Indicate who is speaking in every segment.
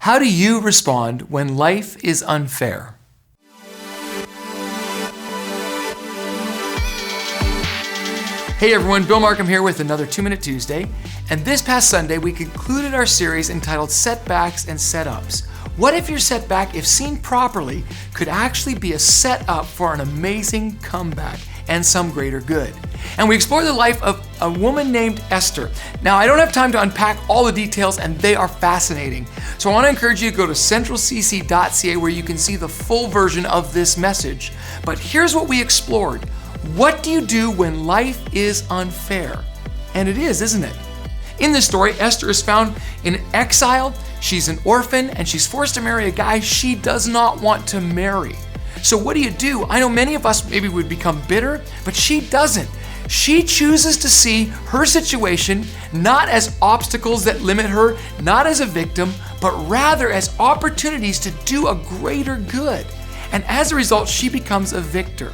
Speaker 1: How do you respond when life is unfair? Hey everyone, Bill Markham here with another 2-Minute Tuesday. And this past Sunday, we concluded our series entitled Setbacks and Setups. What if your setback, if seen properly, could actually be a setup for an amazing comeback and some greater good? And we explore the life of a woman named Esther. Now, I don't have time to unpack all the details, and they are fascinating. So I want to encourage you to go to centralcc.ca where you can see the full version of this message. But here's what we explored. What do you do when life is unfair? And it is, isn't it? In this story, Esther is found in exile. She's an orphan, and she's forced to marry a guy she does not want to marry. So what do? I know many of us maybe would become bitter, but she doesn't. She chooses to see her situation not as obstacles that limit her, not as a victim, but rather as opportunities to do a greater good. And as a result, she becomes a victor.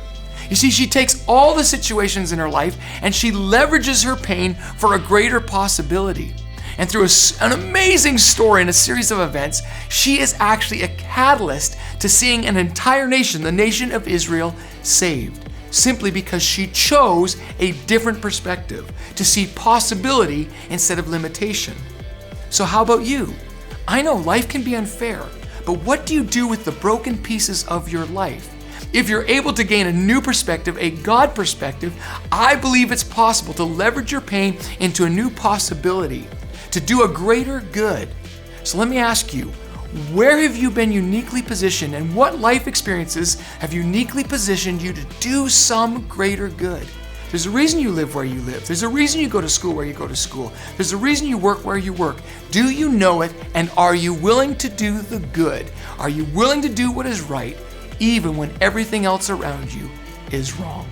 Speaker 1: You see, she takes all the situations in her life and she leverages her pain for a greater possibility. And through an amazing story and a series of events, she is actually a catalyst to seeing an entire nation, the nation of Israel, saved, simply because she chose a different perspective, to see possibility instead of limitation. So how about you? I know life can be unfair, but what do you do with the broken pieces of your life? If you're able to gain a new perspective, a God perspective, I believe it's possible to leverage your pain into a new possibility, to do a greater good. So let me ask you, where have you been uniquely positioned, and what life experiences have uniquely positioned you to do some greater good? There's a reason you live where you live. There's a reason you go to school where you go to school. There's a reason you work where you work. Do you know it, and are you willing to do the good? Are you willing to do what is right, even when everything else around you is wrong?